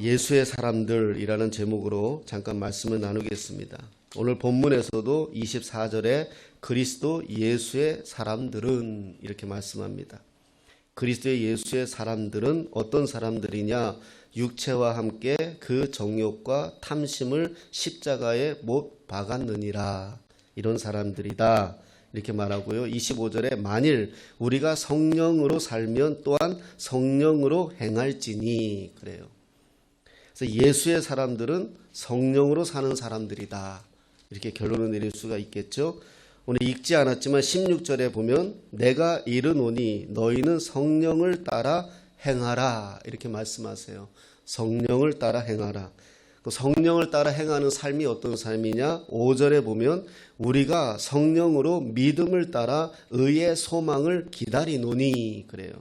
예수의 사람들이라는 제목으로 잠깐 말씀을 나누겠습니다. 오늘 본문에서도 24절에 그리스도 예수의 사람들은 이렇게 말씀합니다. 그리스도의 예수의 사람들은 어떤 사람들이냐? 육체와 함께 그 정욕과 탐심을 십자가에 못 박았느니라. 이런 사람들이다. 이렇게 말하고요. 25절에 만일 우리가 성령으로 살면 또한 성령으로 행할지니 그래요. 그래서 예수의 사람들은 성령으로 사는 사람들이다. 이렇게 결론을 내릴 수가 있겠죠. 오늘 읽지 않았지만 16절에 보면 내가 이르노니 너희는 성령을 따라 행하라. 이렇게 말씀하세요. 성령을 따라 행하라. 성령을 따라 행하는 삶이 어떤 삶이냐? 5절에 보면 우리가 성령으로 믿음을 따라 의의 소망을 기다리노니 그래요.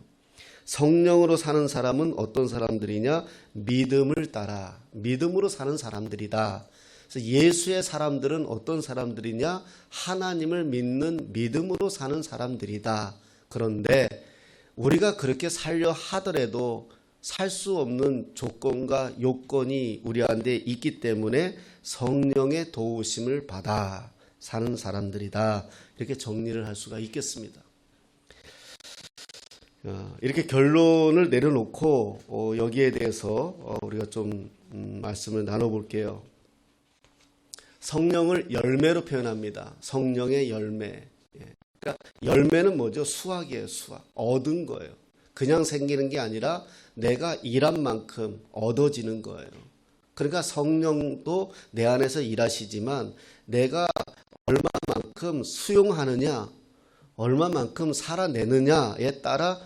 성령으로 사는 사람은 어떤 사람들이냐? 믿음을 따라 믿음으로 사는 사람들이다. 그래서 예수의 사람들은 어떤 사람들이냐? 하나님을 믿는 믿음으로 사는 사람들이다. 그런데 우리가 그렇게 살려 하더라도 살 수 없는 조건과 요건이 우리한테 있기 때문에 성령의 도우심을 받아 사는 사람들이다. 이렇게 정리를 할 수가 있겠습니다. 이렇게 결론을 내려놓고 여기에 대해서 우리가 좀 말씀을 나눠볼게요. 성령을 열매로 표현합니다. 성령의 열매. 그러니까 열매는 뭐죠? 수확이에요. 수확. 얻은 거예요. 그냥 생기는 게 아니라 내가 일한 만큼 얻어지는 거예요. 그러니까 성령도 내 안에서 일하시지만 내가 얼마만큼 수용하느냐, 얼마만큼 살아내느냐에 따라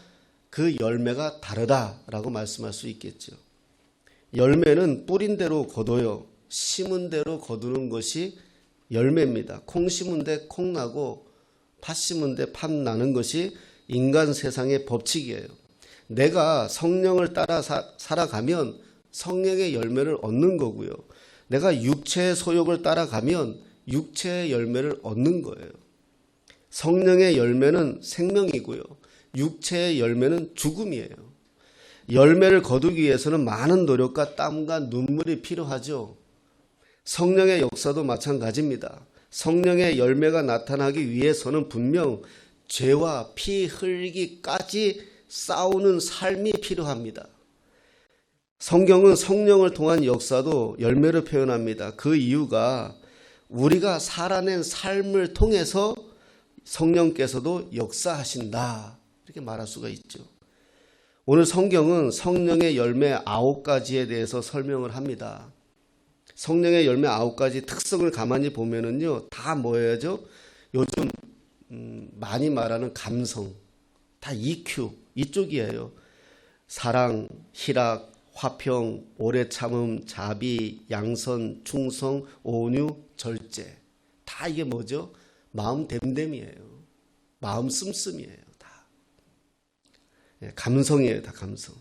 그 열매가 다르다라고 말씀할 수 있겠죠. 열매는 뿌린 대로 거둬요. 심은 대로 거두는 것이 열매입니다. 콩 심은 데 콩 나고 팥 심은 데 팥 나는 것이 인간 세상의 법칙이에요. 내가 성령을 따라 살아가면 성령의 열매를 얻는 거고요. 내가 육체의 소욕을 따라가면 육체의 열매를 얻는 거예요. 성령의 열매는 생명이고요. 육체의 열매는 죽음이에요. 열매를 거두기 위해서는 많은 노력과 땀과 눈물이 필요하죠. 성령의 역사도 마찬가지입니다. 성령의 열매가 나타나기 위해서는 분명 죄와 피 흘리기까지 싸우는 삶이 필요합니다. 성경은 성령을 통한 역사도 열매를 표현합니다. 그 이유가 우리가 살아낸 삶을 통해서 성령께서도 역사하신다. 이렇게 말할 수가 있죠. 오늘 성경은 성령의 열매 9가지에 대해서 설명을 합니다. 성령의 열매 9가지 특성을 가만히 보면은요, 다 뭐예요? 요즘 많이 말하는 감성, 다 EQ 이쪽이에요. 사랑, 희락, 화평, 오래 참음, 자비, 양선, 충성, 온유, 절제. 다 이게 뭐죠? 마음 댐댐이에요. 마음 씀씀이에요. 다. 감성이에요. 다 감성.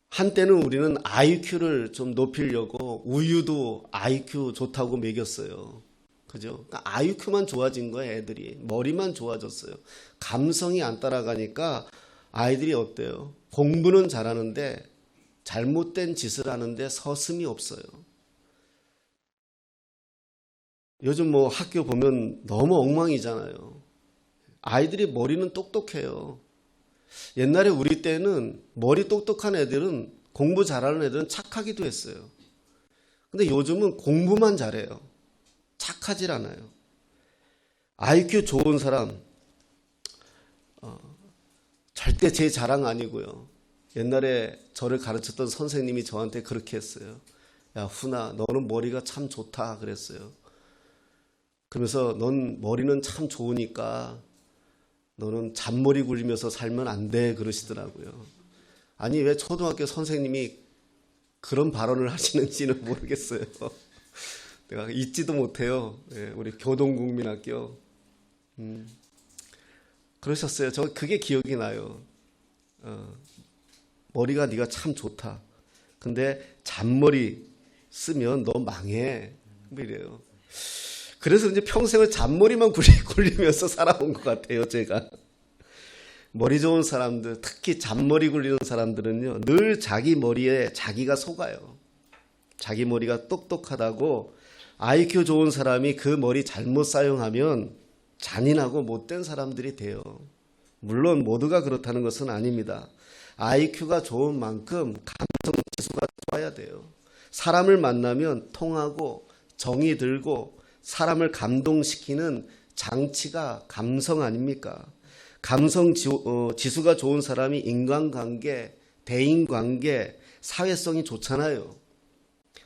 한때는 우리는 IQ를 좀 높이려고 우유도 IQ 좋다고 먹였어요. 그죠? 그러니까 IQ만 좋아진 거예요, 애들이. 머리만 좋아졌어요. 감성이 안 따라가니까 아이들이 어때요? 공부는 잘하는데 잘못된 짓을 하는데 서슴이 없어요. 요즘 뭐 학교 보면 너무 엉망이잖아요. 아이들이 머리는 똑똑해요. 옛날에 우리 때는 머리 똑똑한 애들은 공부 잘하는 애들은 착하기도 했어요. 근데 요즘은 공부만 잘해요. 착하질 않아요. IQ 좋은 사람 절대 제 자랑 아니고요. 옛날에 저를 가르쳤던 선생님이 저한테 그렇게 했어요. 야, 훈아, 너는 머리가 참 좋다 그랬어요. 그러면서 넌 머리는 참 좋으니까 너는 잔머리 굴리면서 살면 안 돼 그러시더라고요. 아니, 왜 초등학교 선생님이 그런 발언을 하시는지는 모르겠어요. 내가 잊지도 못해요. 우리 교동국민학교. 그러셨어요. 저 그게 기억이 나요. 머리가 네가 참 좋다. 근데 잔머리 쓰면 너 망해. 이래요. 그래서 이제 평생을 잔머리만 굴리면서 살아온 것 같아요, 제가. 머리 좋은 사람들, 특히 잔머리 굴리는 사람들은요, 늘 자기 머리에 자기가 속아요. 자기 머리가 똑똑하다고. IQ 좋은 사람이 그 머리 잘못 사용하면 잔인하고 못된 사람들이 돼요. 물론 모두가 그렇다는 것은 아닙니다. IQ가 좋은 만큼 감성 지수가 좋아야 돼요. 사람을 만나면 통하고 정이 들고 사람을 감동시키는 장치가 감성 아닙니까? 감성 지수가 좋은 사람이 인간관계, 대인관계, 사회성이 좋잖아요.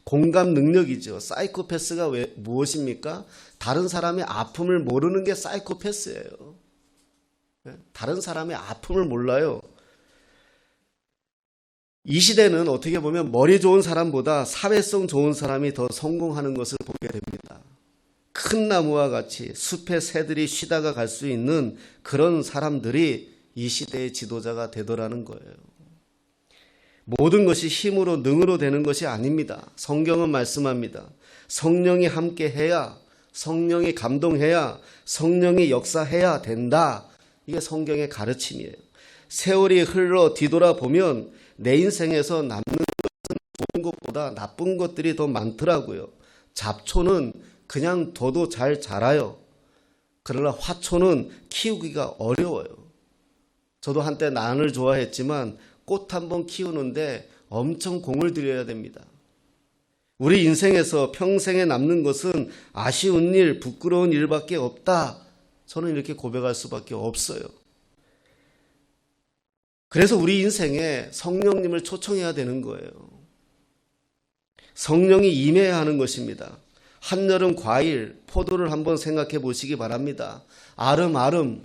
공감 능력이죠. 사이코패스가 무엇입니까? 다른 사람의 아픔을 모르는 게 사이코패스예요. 다른 사람의 아픔을 몰라요. 이 시대는 어떻게 보면 머리 좋은 사람보다 사회성 좋은 사람이 더 성공하는 것을 보게 됩니다. 큰 나무와 같이 숲의 새들이 쉬다가 갈 수 있는 그런 사람들이 이 시대의 지도자가 되더라는 거예요. 모든 것이 힘으로 능으로 되는 것이 아닙니다. 성경은 말씀합니다. 성령이 함께 해야, 성령이 감동해야, 성령이 역사해야 된다. 이게 성경의 가르침이에요. 세월이 흘러 뒤돌아보면 내 인생에서 남는 것은 좋은 것보다 나쁜 것들이 더 많더라고요. 잡초는 그냥 둬도 잘 자라요. 그러나 화초는 키우기가 어려워요. 저도 한때 난을 좋아했지만 꽃 한 번 키우는데 엄청 공을 들여야 됩니다. 우리 인생에서 평생에 남는 것은 아쉬운 일, 부끄러운 일밖에 없다. 저는 이렇게 고백할 수밖에 없어요. 그래서 우리 인생에 성령님을 초청해야 되는 거예요. 성령이 임해야 하는 것입니다. 한여름 과일, 포도를 한번 생각해 보시기 바랍니다. 아름아름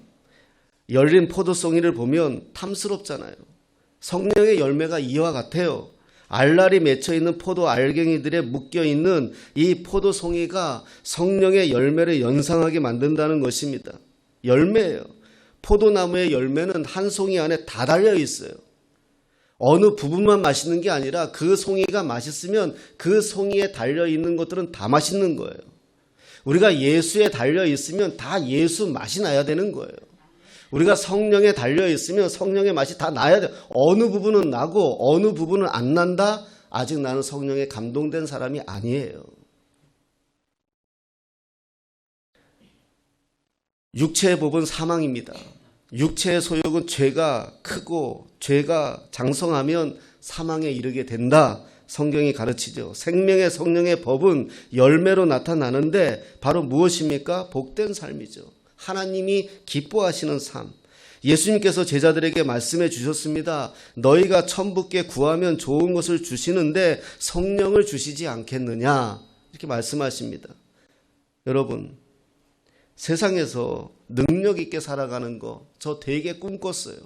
열린 포도송이를 보면 탐스럽잖아요. 성령의 열매가 이와 같아요. 알알이 맺혀있는 포도 알갱이들에 묶여있는 이 포도송이가 성령의 열매를 연상하게 만든다는 것입니다. 열매예요. 포도나무의 열매는 한 송이 안에 다 달려 있어요. 어느 부분만 맛있는 게 아니라 그 송이가 맛있으면 그 송이에 달려있는 것들은 다 맛있는 거예요. 우리가 예수에 달려있으면 다 예수 맛이 나야 되는 거예요. 우리가 성령에 달려있으면 성령의 맛이 다 나야 돼요. 어느 부분은 나고 어느 부분은 안 난다? 아직 나는 성령에 감동된 사람이 아니에요. 육체의 법은 사망입니다. 육체의 소욕은 죄가 크고 죄가 장성하면 사망에 이르게 된다. 성경이 가르치죠. 생명의 성령의 법은 열매로 나타나는데 바로 무엇입니까? 복된 삶이죠. 하나님이 기뻐하시는 삶. 예수님께서 제자들에게 말씀해 주셨습니다. 너희가 천부께 구하면 좋은 것을 주시는데 성령을 주시지 않겠느냐. 이렇게 말씀하십니다. 여러분, 세상에서 능력 있게 살아가는 거 저 되게 꿈꿨어요.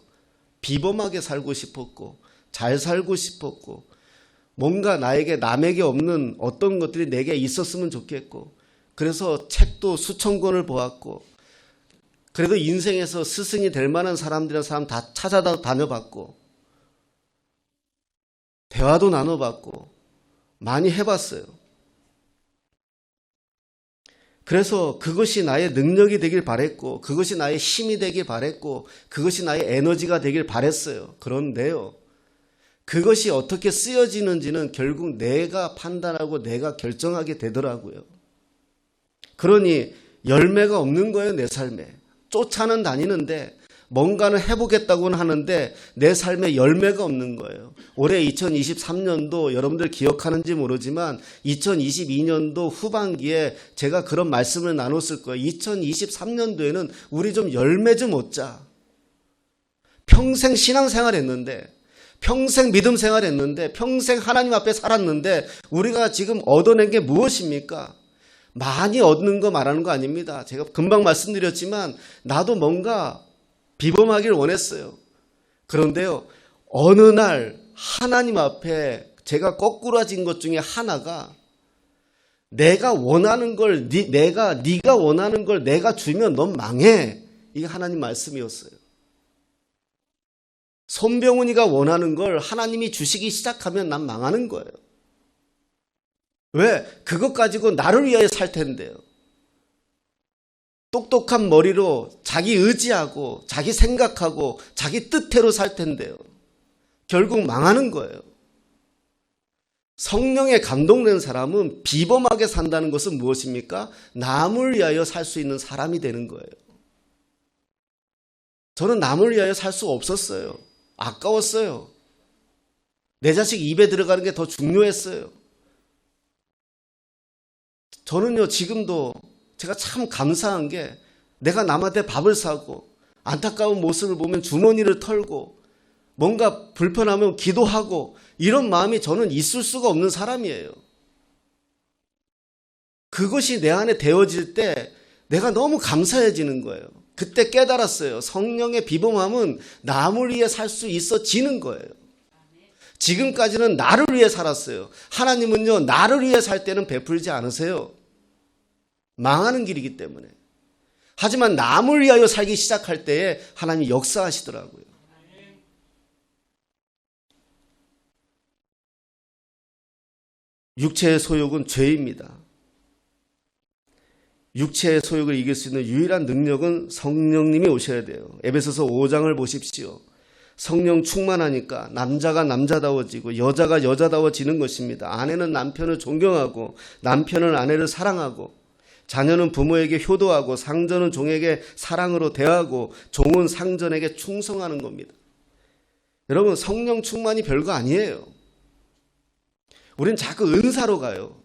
비범하게 살고 싶었고 잘 살고 싶었고 뭔가 나에게 남에게 없는 어떤 것들이 내게 있었으면 좋겠고 그래서 책도 수천 권을 보았고 그래도 인생에서 스승이 될 만한 사람들이란 사람 다 찾아다녀봤고 대화도 나눠봤고 많이 해봤어요. 그래서 그것이 나의 능력이 되길 바랬고 그것이 나의 힘이 되길 바랬고 그것이 나의 에너지가 되길 바랬어요. 그런데요. 그것이 어떻게 쓰여지는지는 결국 내가 판단하고 내가 결정하게 되더라고요. 그러니 열매가 없는 거예요. 내 삶에. 쫓아는 다니는데 뭔가는 해보겠다고는 하는데 내 삶에 열매가 없는 거예요. 올해 2023년도 여러분들 기억하는지 모르지만 2022년도 후반기에 제가 그런 말씀을 나눴을 거예요. 2023년도에는 우리 좀 열매 좀 얻자. 평생 신앙생활 했는데 평생 믿음 생활 했는데 평생 하나님 앞에 살았는데 우리가 지금 얻어낸 게 무엇입니까? 많이 얻는 거 말하는 거 아닙니다. 제가 금방 말씀드렸지만 나도 뭔가 비범하길 원했어요. 그런데요, 어느 날 하나님 앞에 제가 거꾸라진 것 중에 하나가 내가 원하는 걸 네가 원하는 걸 내가 주면 넌 망해. 이게 하나님 말씀이었어요. 손병훈이가 원하는 걸 하나님이 주시기 시작하면 난 망하는 거예요. 왜? 그것 가지고 나를 위하여 살 텐데요. 똑똑한 머리로 자기 의지하고 자기 생각하고 자기 뜻대로 살 텐데요. 결국 망하는 거예요. 성령에 감동된 사람은 비범하게 산다는 것은 무엇입니까? 남을 위하여 살 수 있는 사람이 되는 거예요. 저는 남을 위하여 살 수 없었어요. 아까웠어요. 내 자식 입에 들어가는 게 더 중요했어요. 저는요, 지금도 제가 참 감사한 게 내가 남한테 밥을 사고 안타까운 모습을 보면 주머니를 털고 뭔가 불편하면 기도하고 이런 마음이 저는 있을 수가 없는 사람이에요. 그것이 내 안에 되어질 때 내가 너무 감사해지는 거예요. 그때 깨달았어요. 성령의 비범함은 남을 위해 살 수 있어지는 거예요. 지금까지는 나를 위해 살았어요. 하나님은요, 나를 위해 살 때는 베풀지 않으세요. 망하는 길이기 때문에. 하지만 남을 위하여 살기 시작할 때에 하나님이 역사하시더라고요. 육체의 소욕은 죄입니다. 육체의 소욕을 이길 수 있는 유일한 능력은 성령님이 오셔야 돼요. 에베소서 5장을 보십시오. 성령 충만하니까 남자가 남자다워지고 여자가 여자다워지는 것입니다. 아내는 남편을 존경하고 남편은 아내를 사랑하고 자녀는 부모에게 효도하고 상전은 종에게 사랑으로 대하고 종은 상전에게 충성하는 겁니다. 여러분, 성령 충만이 별거 아니에요. 우린 자꾸 은사로 가요.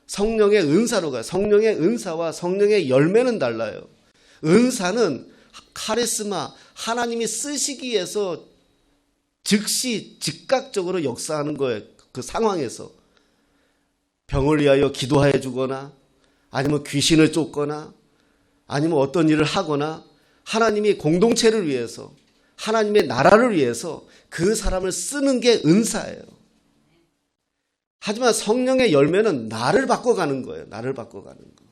성령의 은사로 가요. 성령의 은사와 성령의 열매는 달라요. 은사는 카리스마, 하나님이 쓰시기 위해서 즉시 즉각적으로 역사하는 거예요. 그 상황에서 병을 위하여 기도해 주거나 아니면 귀신을 쫓거나 아니면 어떤 일을 하거나 하나님이 공동체를 위해서 하나님의 나라를 위해서 그 사람을 쓰는 게 은사예요. 하지만 성령의 열매는 나를 바꿔가는 거예요. 나를 바꿔가는 거.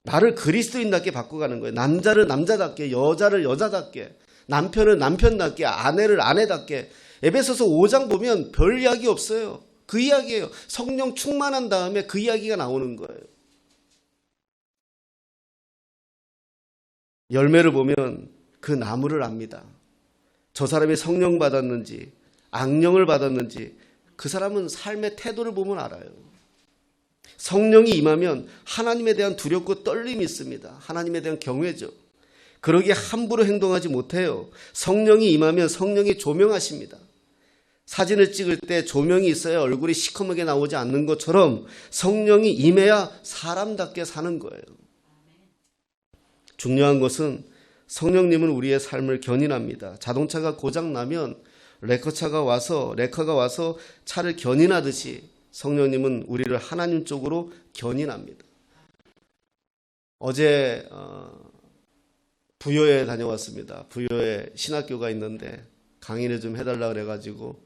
나를 그리스도인답게 바꿔가는 거예요. 남자를 남자답게, 여자를 여자답게, 남편을 남편답게, 아내를 아내답게. 에베소서 5장 보면 별 이야기 없어요. 그 이야기예요. 성령 충만한 다음에 그 이야기가 나오는 거예요. 열매를 보면 그 나무를 압니다. 저 사람이 성령 받았는지 악령을 받았는지 그 사람은 삶의 태도를 보면 알아요. 성령이 임하면 하나님에 대한 두렵고 떨림이 있습니다. 하나님에 대한 경외죠. 그러기에 함부로 행동하지 못해요. 성령이 임하면 성령이 조명하십니다. 사진을 찍을 때 조명이 있어야 얼굴이 시커멓게 나오지 않는 것처럼 성령이 임해야 사람답게 사는 거예요. 중요한 것은 성령님은 우리의 삶을 견인합니다. 자동차가 고장나면 레카가 와서 차를 견인하듯이 성령님은 우리를 하나님 쪽으로 견인합니다. 어제 부여에 다녀왔습니다. 부여에 신학교가 있는데 강의를 좀 해달라 그래가지고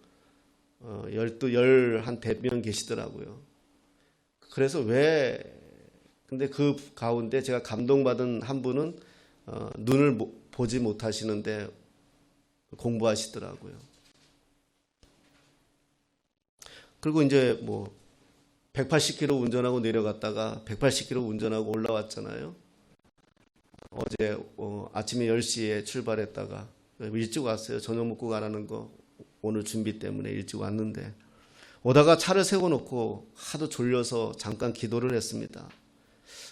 11명 계시더라고요. 그래서 근데 그 가운데 제가 감동받은 한 분은 눈을 보지 못하시는데 공부하시더라고요. 그리고 이제 180km 운전하고 내려갔다가 180km 운전하고 올라왔잖아요. 어제 아침에 10시에 출발했다가 일찍 왔어요. 저녁 먹고 가라는 거 오늘 준비 때문에 일찍 왔는데 오다가 차를 세워놓고 하도 졸려서 잠깐 기도를 했습니다.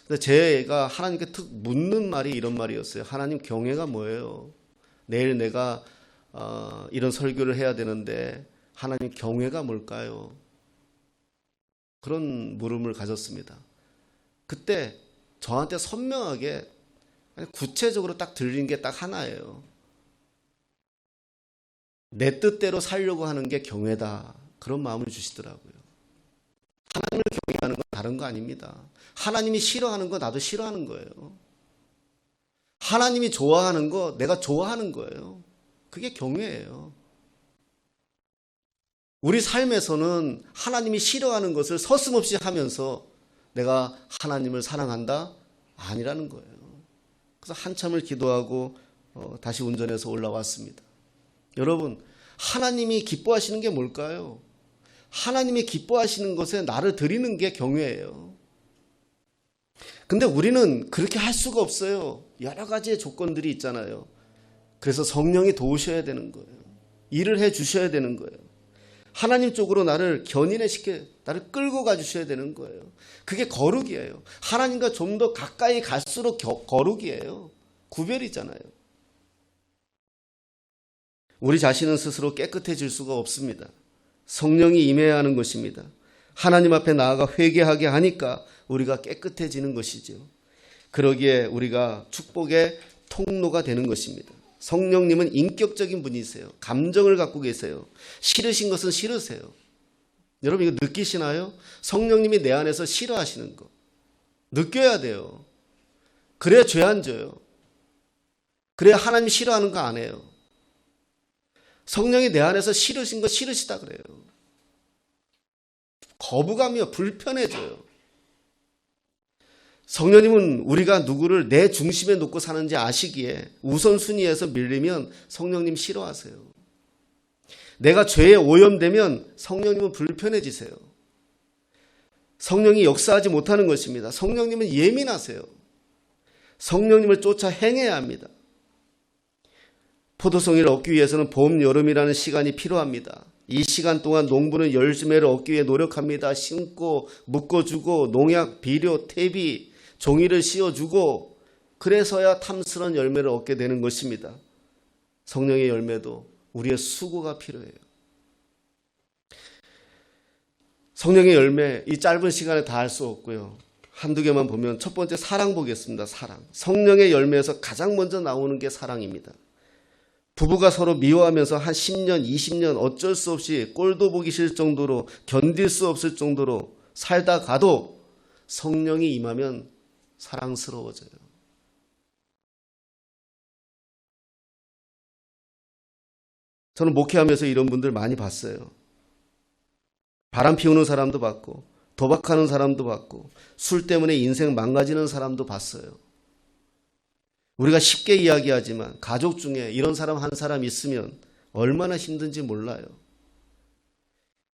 근데 제가 하나님께 툭 묻는 말이 이런 말이었어요. 하나님, 경외가 뭐예요? 내일 내가 이런 설교를 해야 되는데 하나님, 경외가 뭘까요? 그런 물음을 가졌습니다. 그때 저한테 선명하게 구체적으로 딱 들린 게 딱 하나예요. 내 뜻대로 살려고 하는 게 경외다. 그런 마음을 주시더라고요. 하나님을 경외하는 건 다른 거 아닙니다. 하나님이 싫어하는 거 나도 싫어하는 거예요. 하나님이 좋아하는 거 내가 좋아하는 거예요. 그게 경외예요. 우리 삶에서는 하나님이 싫어하는 것을 서슴없이 하면서 내가 하나님을 사랑한다? 아니라는 거예요. 그래서 한참을 기도하고 다시 운전해서 올라왔습니다. 여러분, 하나님이 기뻐하시는 게 뭘까요? 하나님이 기뻐하시는 것에 나를 드리는 게 경외예요. 근데 우리는 그렇게 할 수가 없어요. 여러 가지의 조건들이 있잖아요. 그래서 성령이 도우셔야 되는 거예요. 일을 해 주셔야 되는 거예요. 하나님 쪽으로 나를 나를 끌고 가주셔야 되는 거예요. 그게 거룩이에요. 하나님과 좀 더 가까이 갈수록 거룩이에요. 구별이잖아요. 우리 자신은 스스로 깨끗해질 수가 없습니다. 성령이 임해야 하는 것입니다. 하나님 앞에 나아가 회개하게 하니까 우리가 깨끗해지는 것이죠. 그러기에 우리가 축복의 통로가 되는 것입니다. 성령님은 인격적인 분이세요. 감정을 갖고 계세요. 싫으신 것은 싫으세요. 여러분 이거 느끼시나요? 성령님이 내 안에서 싫어하시는 거. 느껴야 돼요. 그래야 죄 안 져요. 그래야 하나님 싫어하는 거 안 해요. 성령이 내 안에서 싫으신 거 싫으시다 그래요. 거부감이요. 불편해져요. 성령님은 우리가 누구를 내 중심에 놓고 사는지 아시기에 우선순위에서 밀리면 성령님 싫어하세요. 내가 죄에 오염되면 성령님은 불편해지세요. 성령이 역사하지 못하는 것입니다. 성령님은 예민하세요. 성령님을 쫓아 행해야 합니다. 포도송이를 얻기 위해서는 봄, 여름이라는 시간이 필요합니다. 이 시간 동안 농부는 열매를 얻기 위해 노력합니다. 심고 묶어주고 농약, 비료, 퇴비, 종이를 씌워주고 그래서야 탐스러운 열매를 얻게 되는 것입니다. 성령의 열매도 우리의 수고가 필요해요. 성령의 열매 이 짧은 시간에 다 할 수 없고요. 한두 개만 보면 첫 번째 사랑 보겠습니다. 사랑. 성령의 열매에서 가장 먼저 나오는 게 사랑입니다. 부부가 서로 미워하면서 한 10년, 20년 어쩔 수 없이 꼴도 보기 싫을 정도로 견딜 수 없을 정도로 살다 가도 성령이 임하면 사랑스러워져요. 저는 목회하면서 이런 분들 많이 봤어요. 바람 피우는 사람도 봤고 도박하는 사람도 봤고 술 때문에 인생 망가지는 사람도 봤어요. 우리가 쉽게 이야기하지만 가족 중에 이런 사람 한 사람 있으면 얼마나 힘든지 몰라요.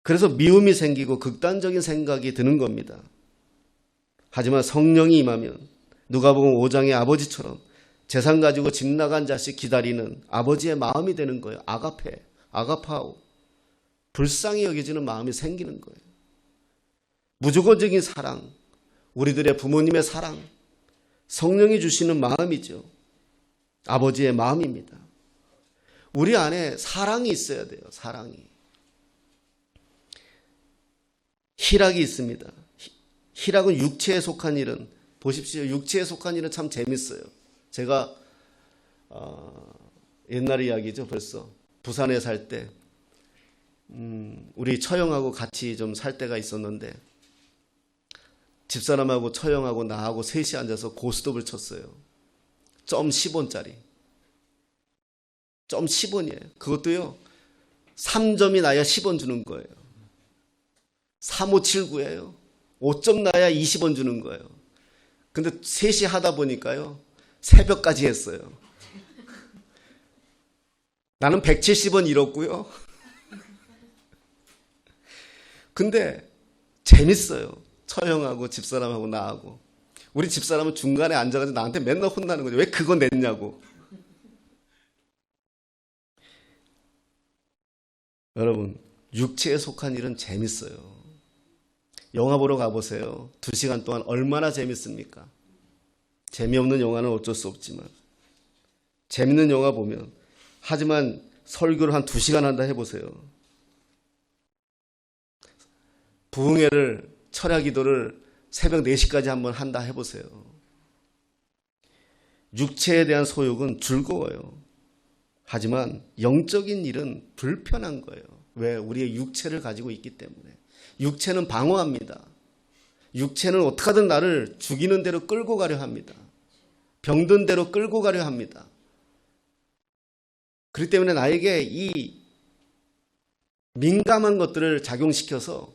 그래서 미움이 생기고 극단적인 생각이 드는 겁니다. 하지만 성령이 임하면 누가복음 5장의 아버지처럼 재산 가지고 집 나간 자식 기다리는 아버지의 마음이 되는 거예요. 아가파오. 불쌍히 여겨지는 마음이 생기는 거예요. 무조건적인 사랑, 우리들의 부모님의 사랑, 성령이 주시는 마음이죠. 아버지의 마음입니다. 우리 안에 사랑이 있어야 돼요. 사랑이. 희락이 있습니다. 희락은 육체에 속한 일은 보십시오. 육체에 속한 일은 참 재밌어요. 제가 옛날 이야기죠. 벌써 부산에 살 때 우리 처형하고 같이 좀 살 때가 있었는데 집사람하고 처형하고 나하고 셋이 앉아서 고스톱을 쳤어요. 점 10원짜리. 점 10원이에요. 그것도요. 3점이 나야 10원 주는 거예요. 3579예요. 5점 나야 20원 주는 거예요. 근데 셋이 하다 보니까요. 새벽까지 했어요. 나는 170원 잃었고요. 근데 재밌어요. 처형하고 집사람하고 나하고. 우리 집사람은 중간에 앉아가지고 나한테 맨날 혼나는 거죠. 왜 그거 냈냐고. 여러분, 육체에 속한 일은 재밌어요. 영화 보러 가보세요. 2시간 동안 얼마나 재밌습니까? 재미없는 영화는 어쩔 수 없지만 재밌는 영화 보면 하지만 설교를 한 2시간 한다 해보세요. 부흥회를 철야기도를 새벽 4시까지 한번 한다 해보세요. 육체에 대한 소욕은 즐거워요. 하지만 영적인 일은 불편한 거예요. 왜? 우리의 육체를 가지고 있기 때문에. 육체는 방어합니다. 육체는 어떻게든 나를 죽이는 대로 끌고 가려 합니다. 병든 대로 끌고 가려 합니다. 그렇기 때문에 나에게 이 민감한 것들을 작용시켜서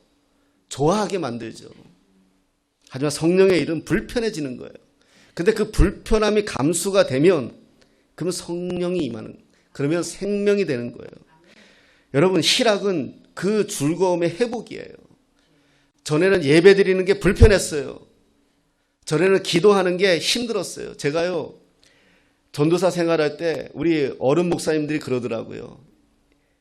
좋아하게 만들죠. 하지만 성령의 일은 불편해지는 거예요. 근데 그 불편함이 감수가 되면 그러면 성령이 임하는, 그러면 생명이 되는 거예요. 여러분, 희락은 그 즐거움의 회복이에요. 전에는 예배 드리는 게 불편했어요. 전에는 기도하는 게 힘들었어요. 제가요, 전도사 생활할 때 우리 어른 목사님들이 그러더라고요.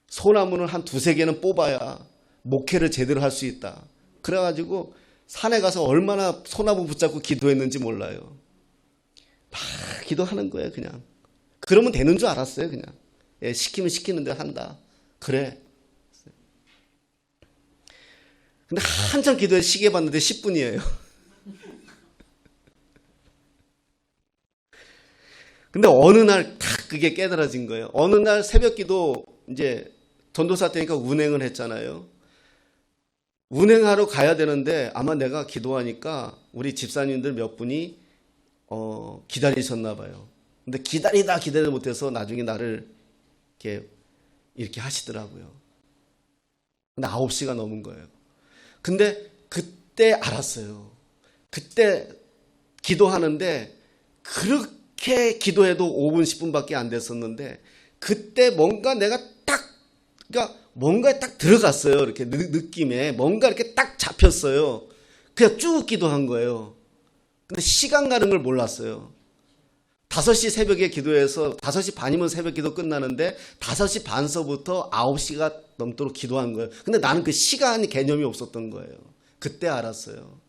소나무는 한 두세 개는 뽑아야 목회를 제대로 할 수 있다. 그래가지고 산에 가서 얼마나 소나무 붙잡고 기도했는지 몰라요. 막 기도하는 거예요, 그냥. 그러면 되는 줄 알았어요, 그냥. 예, 시키면 시키는 대로 한다. 그래. 근데 한참 기도해 시계 봤는데 10분이에요. 근데 어느 날 딱 그게 깨달아진 거예요. 어느 날 새벽 기도 이제 전도사 때니까 운행을 했잖아요. 운행하러 가야 되는데 아마 내가 기도하니까 우리 집사님들 몇 분이 기다리셨나 봐요. 근데 기다리다 못해서 나중에 나를 이렇게 하시더라고요. 근데 9시가 넘은 거예요. 근데 그때 알았어요. 그때 기도하는데 그렇게 기도해도 5분 10분밖에 안 됐었는데 그때 뭔가 내가 그러니까 뭔가에 딱 들어갔어요. 이렇게 느낌에 뭔가 이렇게 딱 잡혔어요. 그냥 쭉 기도한 거예요. 근데 시간 가는 걸 몰랐어요. 5시 새벽에 기도해서 5시 반이면 새벽 기도 끝나는데 5시 반서부터 9시가 넘도록 기도한 거예요. 근데 나는 그 시간 개념이 없었던 거예요. 그때 알았어요.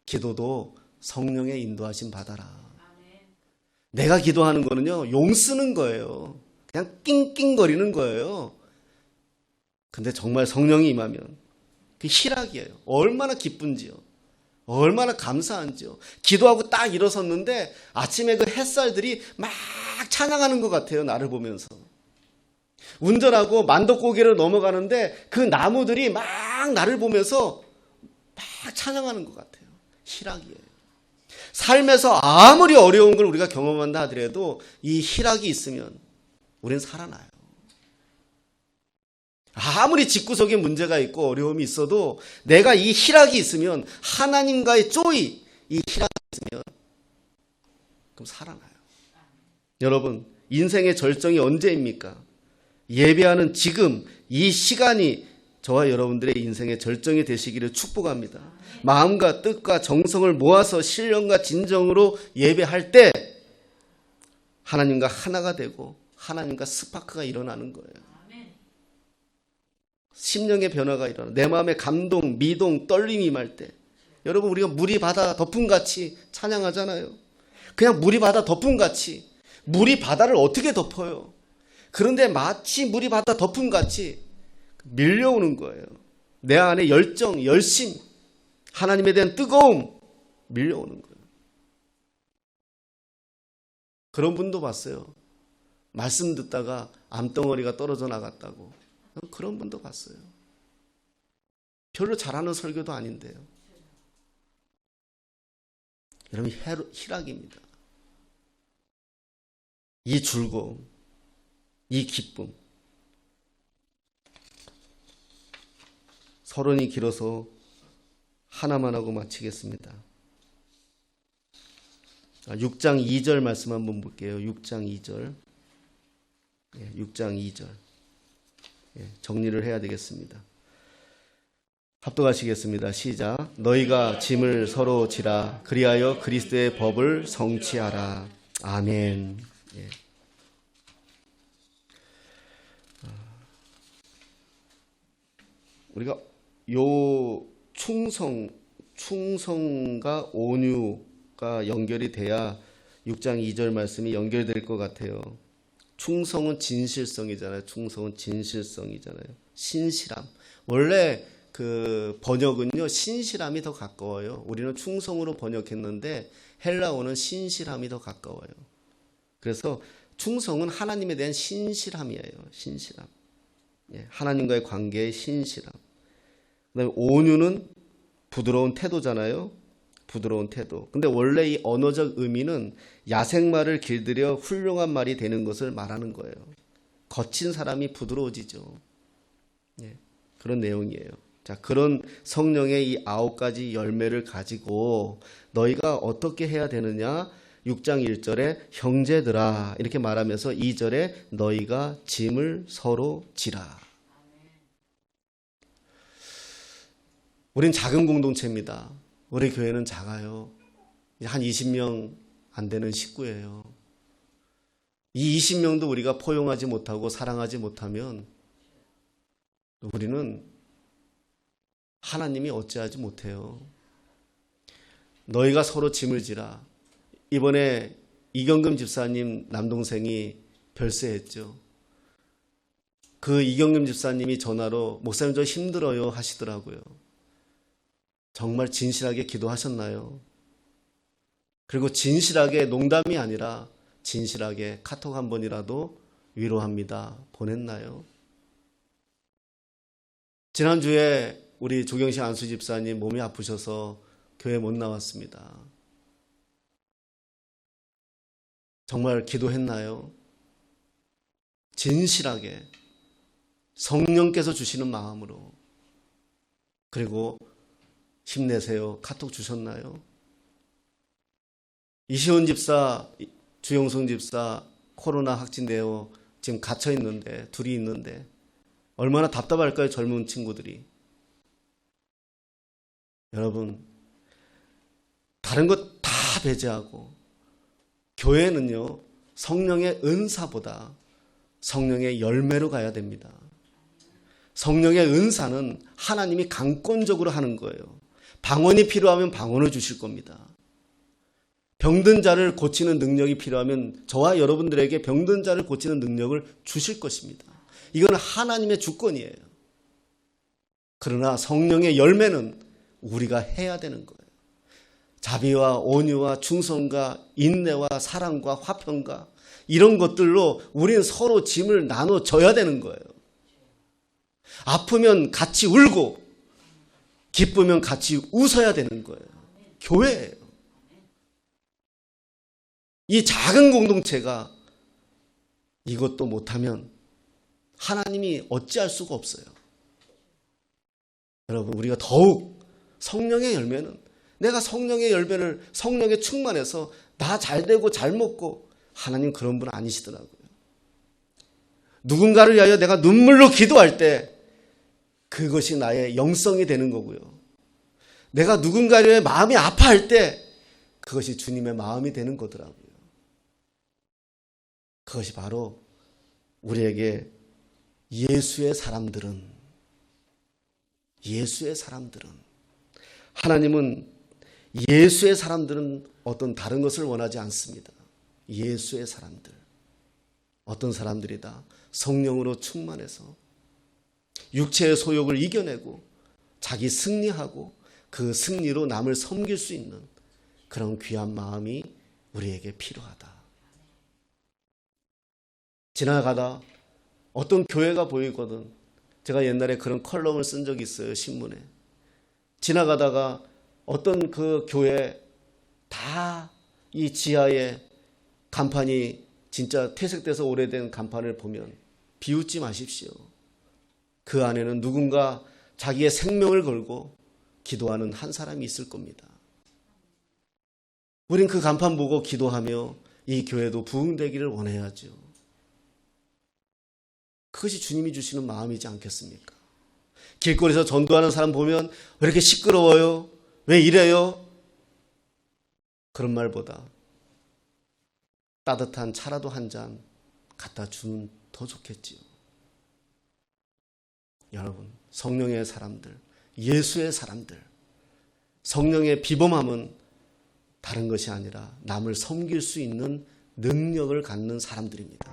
기도도 성령의 인도하심 받아라. 내가 기도하는 거는요, 용 쓰는 거예요. 그냥 낑낑거리는 거예요. 근데 정말 성령이 임하면 그 희락이에요. 얼마나 기쁜지요. 얼마나 감사한지요. 기도하고 딱 일어섰는데 아침에 그 햇살들이 막 찬양하는 것 같아요. 나를 보면서. 운전하고 만덕고개를 넘어가는데 그 나무들이 막 나를 보면서 막 찬양하는 것 같아요. 희락이에요. 삶에서 아무리 어려운 걸 우리가 경험한다 하더라도 이 희락이 있으면 우리는 살아나요. 아무리 집구석에 문제가 있고 어려움이 있어도 내가 이 희락이 있으면 하나님과의 조이, 이 희락이 있으면 그럼 살아나요. 여러분, 인생의 절정이 언제입니까? 예배하는 지금 이 시간이 저와 여러분들의 인생의 절정이 되시기를 축복합니다. 마음과 뜻과 정성을 모아서 신령과 진정으로 예배할 때 하나님과 하나가 되고 하나님과 스파크가 일어나는 거예요. 심령의 변화가 일어나. 내 마음에 감동, 미동, 떨림이 임할 때. 여러분, 우리가 물이 바다 덮음같이 찬양하잖아요. 그냥 물이 바다 덮음같이. 물이 바다를 어떻게 덮어요? 그런데 마치 물이 바다 덮음같이 밀려오는 거예요. 내 안에 열정, 열심, 하나님에 대한 뜨거움 밀려오는 거예요. 그런 분도 봤어요. 말씀 듣다가 암덩어리가 떨어져 나갔다고. 그런 분도 봤어요. 별로 잘하는 설교도 아닌데요. 여러분, 희락입니다. 이 즐거움, 이 기쁨. 서론이 길어서 하나만 하고 마치겠습니다. 6장 2절 말씀 한번 볼게요. 6장 2절. 6장 2절. 정리를 해야 되겠습니다. 합독하시겠습니다. 시작. 너희가 짐을 서로 지라 그리하여 그리스도의 법을 성취하라. 아멘. 우리가 요 충성과 온유가 연결이 돼야 6장 2절 말씀이 연결될 것 같아요. 충성은 진실성이잖아요. 충성은 진실성이잖아요. 신실함. 원래 그 번역은요, 신실함이 더 가까워요. 우리는 충성으로 번역했는데 헬라어는 신실함이 더 가까워요. 그래서 충성은 하나님에 대한 신실함이에요. 신실함. 하나님과의 관계의 신실함. 그다음에 온유는 부드러운 태도잖아요. 부드러운 태도. 근데 원래 이 언어적 의미는 야생말을 길들여 훌륭한 말이 되는 것을 말하는 거예요. 거친 사람이 부드러워지죠. 그런 내용이에요. 자, 그런 성령의 이 9가지 열매를 가지고 너희가 어떻게 해야 되느냐? 6장 1절에 형제들아 이렇게 말하면서 2절에 너희가 짐을 서로 지라. 우린 작은 공동체입니다. 우리 교회는 작아요. 한 20명 안 되는 식구예요. 이 20명도 우리가 포용하지 못하고 사랑하지 못하면 우리는 하나님이 어찌하지 못해요. 너희가 서로 짐을 지라. 이번에 이경금 집사님 남동생이 별세했죠. 그 이경금 집사님이 전화로 목사님 저 힘들어요 하시더라고요. 정말 진실하게 기도하셨나요? 그리고 진실하게 농담이 아니라 진실하게 카톡 한 번이라도 위로합니다 보냈나요? 지난주에 우리 조경식 안수 집사님 몸이 아프셔서 교회 못 나왔습니다. 정말 기도했나요? 진실하게 성령께서 주시는 마음으로, 그리고 힘내세요 카톡 주셨나요? 이시온 집사, 주영성 집사 코로나 확진되어 지금 갇혀 있는데, 둘이 있는데 얼마나 답답할까요? 젊은 친구들이. 여러분, 다른 것 다 배제하고 교회는요, 성령의 은사보다 성령의 열매로 가야 됩니다. 성령의 은사는 하나님이 강권적으로 하는 거예요. 방언이 필요하면 방언을 주실 겁니다. 병든 자를 고치는 능력이 필요하면 저와 여러분들에게 병든 자를 고치는 능력을 주실 것입니다. 이건 하나님의 주권이에요. 그러나 성령의 열매는 우리가 해야 되는 거예요. 자비와 온유와 충성과 인내와 사랑과 화평과 이런 것들로 우리는 서로 짐을 나눠줘야 되는 거예요. 아프면 같이 울고 기쁘면 같이 웃어야 되는 거예요. 교회예요. 이 작은 공동체가 이것도 못하면 하나님이 어찌할 수가 없어요. 여러분, 우리가 더욱 성령의 열매는, 내가 성령의 열매를 성령에 충만해서 나 잘되고 잘 먹고, 하나님 그런 분 아니시더라고요. 누군가를 위하여 내가 눈물로 기도할 때 그것이 나의 영성이 되는 거고요. 내가 누군가를 위해 마음이 아파할 때 그것이 주님의 마음이 되는 거더라고요. 그것이 바로 우리에게 예수의 사람들은 하나님은 예수의 사람들은 어떤 다른 것을 원하지 않습니다. 예수의 사람들, 어떤 사람들이다? 성령으로 충만해서 육체의 소욕을 이겨내고 자기 승리하고 그 승리로 남을 섬길 수 있는 그런 귀한 마음이 우리에게 필요하다. 지나가다 어떤 교회가 보이거든. 제가 옛날에 그런 컬럼을 쓴 적이 있어요, 신문에. 지나가다가 어떤 그 교회 다 이 지하에 간판이 진짜 퇴색돼서 오래된 간판을 보면 비웃지 마십시오. 그 안에는 누군가 자기의 생명을 걸고 기도하는 한 사람이 있을 겁니다. 우린 그 간판 보고 기도하며 이 교회도 부흥되기를 원해야죠. 그것이 주님이 주시는 마음이지 않겠습니까? 길거리에서 전도하는 사람 보면 왜 이렇게 시끄러워요? 왜 이래요? 그런 말보다 따뜻한 차라도 한 잔 갖다 주면 더 좋겠지요. 여러분, 성령의 사람들, 예수의 사람들, 성령의 비범함은 다른 것이 아니라 남을 섬길 수 있는 능력을 갖는 사람들입니다.